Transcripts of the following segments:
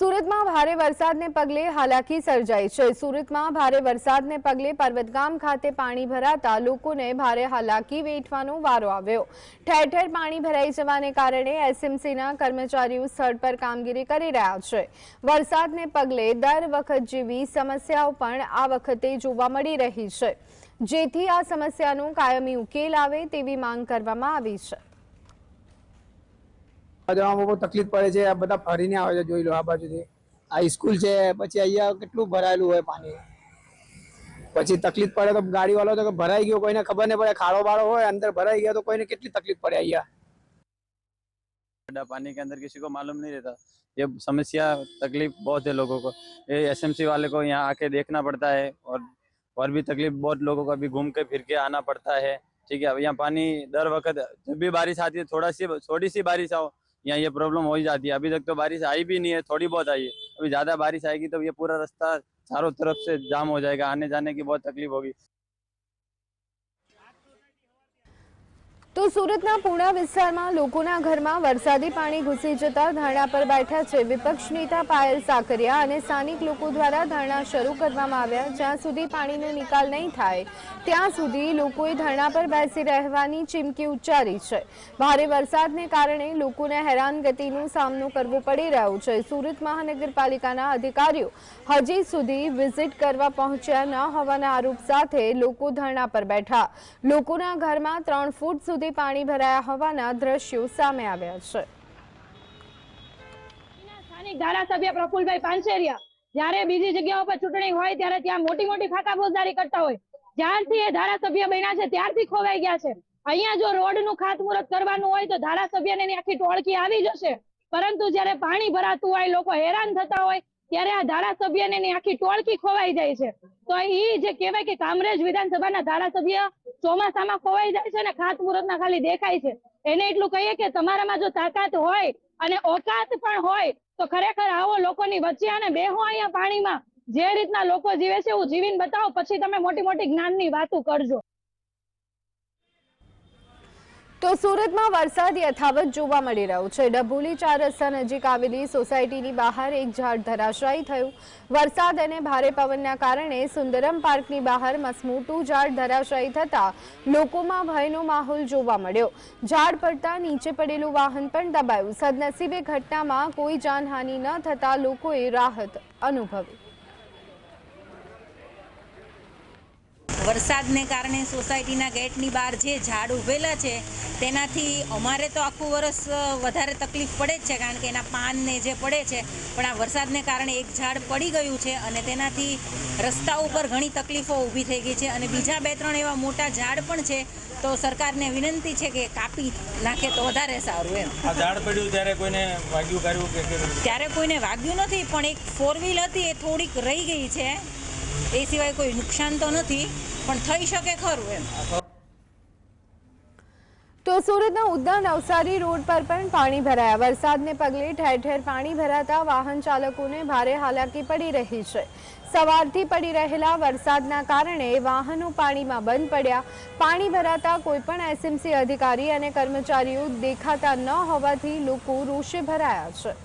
સુરતમાં ભારે વરસાદને પગલે હાલાકી સર્જાઈ છે। સુરતમાં ભારે વરસાદને પગલે પર્વતગામ ખાતે પાણી ભરાતા લોકોને ભારે હાલાકી વેઠવાનો વારો આવ્યો। ઠેર ઠેર પાણી ભરાઈ જવાને કારણે એસએમસીના કર્મચારીઓ સ્થળ પર કામગીરી કરી રહ્યા છે। વરસાદને પગલે દર વખત જેવી સમસ્યાઓ પણ આ વખતે જોવા મળી રહી છે, જેથી આ સમસ્યાનો કાયમી ઉકેલ આવે તેવી માંગ કરવામાં આવી છે। बहुत तकलीफ पड़े छे। आ बधा फरीने आवे छे। जोई लो आ बाजुथी आ स्कूल छे, पछी अहींया केटલું ભરાયેલું હોય પાણી, પછી તકલીફ પડે તો ગાડી વાળો તો ભરાઈ ગયો કોઈને ખબર નહીં પડે, ખાડો બાળો હોય अंदर भराई गया तो कोई કેટલી तकलीफ पड़े। अहींया पानी के अंदर किसी को मालूम नहीं रहता। ये समस्या तकलीफ बहुत है लोगों को। ये एसएमसी वाले को यहाँ आके देखना पड़ता है और भी तकलीफ बहुत लोगों को अभी घूम के फिर के आना पड़ता है। ठीक है, यहाँ पानी दर वक्त जब भी बारिश आती है थोड़ी सी बारिश आओ यहाँ ये प्रॉब्लम हो ही जाती है। अभी तक तो बारिश आई भी नहीं है, थोड़ी बहुत आई है। अभी ज्यादा बारिश आएगी तो ये पूरा रास्ता चारों तरफ से जाम हो जाएगा, आने जाने की बहुत तकलीफ होगी। तो सूरतना पूर्णा विस्तारमां लोकोना घरमां वरसादी पाणी घुसी जता धरना पर बैठा छे। विपक्ष नेता पायल साकरिया अने स्थानिक लोको द्वारा धरना शरू करवामां आव्या। ज्यां सुधी पाणीनो निकाल नहीं थाय त्यां सुधी लोकोए धरना पर बेसी रहेवानी चीमकी उच्चारी छे। भारे वरसादने कारणे लोकोने हैरानगतिनो सामनो करवो पड़ी रह्यो छे। सूरत महानगरपालिकाना अधिकारीओ हजी सुधी विजिट करवा पहोंच्या न होवाना आरोप साथे लोको धरना पर बैठा। लोकोना घरमां 3 फूट सुधी पाणी भराया होवाना दृश्यो सामे आव्या छे। स्थानिक धारासभ्य प्रफुल्लभाई पानसेरिया જ્યારે બીજી જગ્યાઓ પર ચૂંટણી હોય ત્યારે ત્યાં મોટી મોટી ખાતાબોજદારી કરતા હોય, જ્યારથી એ ધારાસભ્ય બન્યા છે ત્યારથી ખોવાઈ ગયા છે। અહીંયા જો રોડનું ખાતમુહૂર્ત કરવાનું હોય તો ધારાસભ્યને એની આખી ટોળકી આવી જશે, પરંતુ જ્યારે પાણી ભરાતું હોય, લોકો હેરાન થતા હોય ત્યારે આ ધારાસભ્યને એની આખી ટોળકી ખોવાઈ જાય છે। તો એ જે કહેવાય કે કામરેજ વિધાનસભાના ધારાસભ્ય ચોમાસામાં ખોવાઈ જાય છે અને ખાતમુહૂર્તના ખાલી દેખાય છે। એને એટલું કહીએ કે તમારામાં જો તાકાત હોય અને ઓકાત પણ હોય તો ખરેખર આવો લોકોની વચ્ચે અને બેહો અહીંયા પાણીમાં, જે રીતના લોકો જીવે છે એવું જીવીને બતાવો, પછી તમે મોટી મોટી જ્ઞાનની વાતો કરજો। तो सूरत में वरसाद यथावत जोवा मळी रह्यो छे। डभोली 4 रस्ता नजीक आवेली सोसायटीनी बहार एक झाड़ धराशायी थयुं। वरसाद अने भारे पवनना कारणे सुंदरम पार्कनी बहार मसमोटुं झाड़ धराशायी थता लोकोमां भयनो माहोल जोवा मळ्यो। झाड़ पड़ता नीचे पड़ेलुं वाहन पण दबायुं। सदनसीबे घटनामां कोई जानहानि न थता लोकोए राहत अनुभवी। वरसादने कारणे सोसायटीना गेटनी बहार जे झाड़ उभेला छे तेनाथी अमारे तो आखुं वरस वधारे तकलीफ पड़े ज छे, कारण के एना पान ने जे पड़े छे, पण आ वरसादने कारणे एक झाड़ पड़ी गयुं छे अने तेनाथी रस्ता उपर घणी तकलीफो ऊभी थई गई छे अने बीजा 2-3 एवा मोटा झाड़ पण छे। तो सरकारने विनंती छे के कापी नाखे तो वधारे सारुं एम। आ झाड़ पड्युं त्यारे कोईने वाग्युं कर्युं के त्यारे कोईने वाग्युं नथी, पण एक 4 व्हील हती ए थोड़ीक रही गई छे, ए सिवाय कोई नुकसान तो नहीं, पण थई शके खरुं एम। तो सूरतना उधना नवसारी रोड पर पण पाणी भराया। वरसादने पगले ठेर ठेर पाणी भराता वाहन चालकोने भारे हालाकी पड़ी रही छे। सवारथी पड़ी रहेला वरसादना कारणे वाहनो पाणीमां बंध पड्या। पाणी भराता कोईपण एसएमसी अधिकारी अने कर्मचारीओ देखाता न होवाथी लोको रोषे भराया छे।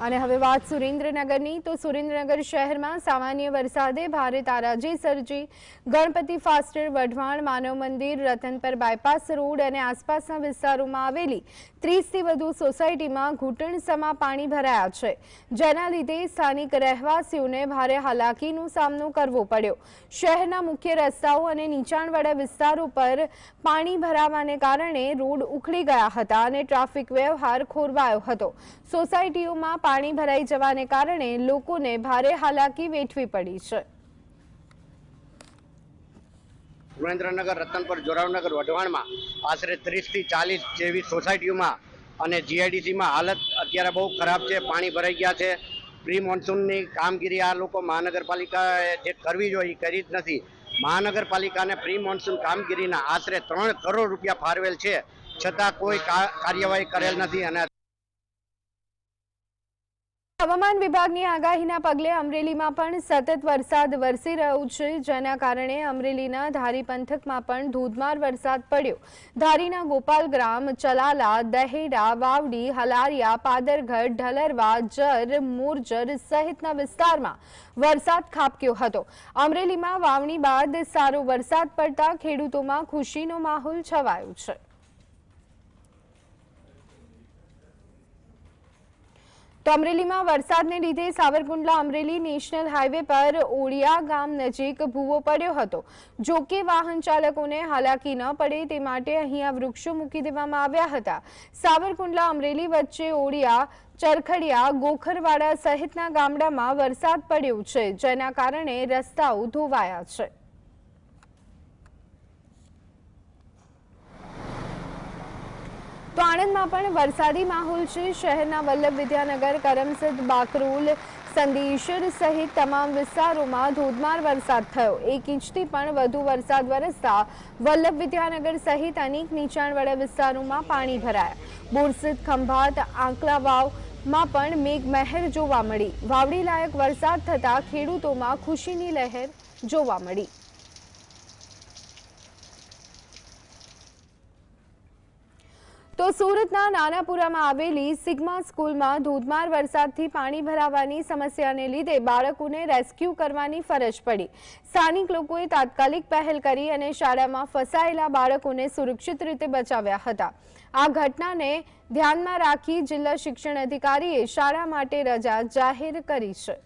અને હવે વાત સુરેન્દ્રનગરની। તો સુરેન્દ્રનગર શહેરમાં સામાન્ય વરસાદે ભારે તારાજી સર્જી। ગણપતિ ફાસ્ટર, વઢવાણ, માનવ મંદિર, રતનપર બાયપાસ રોડ અને આસપાસના વિસ્તારોમાં આવેલી 30થી વધુ સોસાયટીમાં ઘૂંટણસમા પાણી ભરાયા છે, જેના લીધે સ્થાનિક રહેવાસીઓને ભારે હાલાકીનો સામનો કરવો પડ્યો। શહેરના મુખ્ય રસ્તાઓ અને નીચાણવાળા વિસ્તારો પર પાણી ભરાવાને કારણે રોડ ઉખડી ગયા હતા અને ટ્રાફિક વ્યવહાર ખોરવાયો હતો। સોસાયટીઓમાં पाणी भराई जवाने कारणे लोकोने भारे हालाकी वेठवी पड़ी छे। सुरेन्द्रनगर, रतनपुर, जोरावनगर, वढवाणमां आशरे 30 થી 40 જેવી સોસાયટીઓમાં અને જીઆઈડીસીમાં હાલત અત્યારે બહુ ખરાબ છે। પાણી ભરાઈ ગયા છે। પ્રી મોન્સૂનની કામગીરી આ લોકો મહાનગરપાલિકાએ જે કરવી જોઈએ એ કરી જ નથી। મહાનગરપાલિકાને પ્રી મોન્સૂન કામગીરીના આશરે 3 કરોડ રૂપિયા ફાળવેલ છે, છતાં કોઈ કાર્યવાહી કરેલ નથી અને હવામાન વિભાગની આગાહીના પગલે અમરેલીમાં પણ સતત વરસાદ વરસી રહ્યો છે, જેના કારણે અમરેલીના ધારી પંથકમાં પણ ધોધમાર વરસાદ પડ્યો। ધારીના ગોપાલગ્રામ, ચલાલા, દહેડા, વાવડી, હલારિયા, પાદરગઢ, ઢલરવા, જર, મોરજર સહિતના વિસ્તારમાં વરસાદ ખાબક્યો હતો। અમરેલીમાં વાવણી બાદ સારો વરસાદ પડતા ખેડૂતોમાં ખુશીનો માહોલ છવાયો છે। તો અમરેલીમાં વરસાદને લીધે સાવરકુંડલા અમરેલી નેશનલ હાઈવે પર ઓળિયા ગામ નજીક ભૂવો પડ્યો હતો। જો કે વાહન ચાલકોને હાલાકી ન પડે તે માટે અહીંયા વૃક્ષો મૂકી દેવામાં આવ્યા હતા। સાવરકુંડલા અમરેલી વચ્ચે ઓળિયા, ચરખડિયા, ગોખરવાડા સહિતના ગામડામાં વરસાદ પડ્યો છે, જેના કારણે રસ્તાઓ ધોવાયા છે। તો આણંદમાં પણ વરસાદી માહોલ છે। શહેરના વલ્લભ વિદ્યાનગર, કરમસદ, બાકરોલ, સંદેશર સહિત તમામ વિસ્તારોમાં ધોધમાર વરસાદ થયો। 1 ઇંચથી પણ વધુ વરસાદ વરસતા વલ્લભ વિદ્યાનગર સહિત અનેક નીચાણવાળા વિસ્તારોમાં પાણી ભરાયા। બોરસદ, ખંભાત, આંકલાવાવમાં પણ મેઘમહેર જોવા મળી। વાવડી લાયક વરસાદ થતાં ખેડૂતોમાં ખુશીની લહેર જોવા મળી। તો સુરતના નાનાપુરામાં આવેલી સિગ્મા સ્કૂલમાં ધોધમાર વરસાદથી પાણી ભરાવાની સમસ્યાને લીધે બાળકોને રેસ્ક્યુ કરવાની ફરજ પડી। સ્થાનિક લોકોએ તાત્કાલિક પહેલ કરી અને શાળામાં ફસાયેલા બાળકોને સુરક્ષિત રીતે બચાવ્યા હતા। આ ઘટનાને ધ્યાનમાં રાખી જિલ્લા શિક્ષણ અધિકારીએ શાળા માટે રજા જાહેર કરી છે।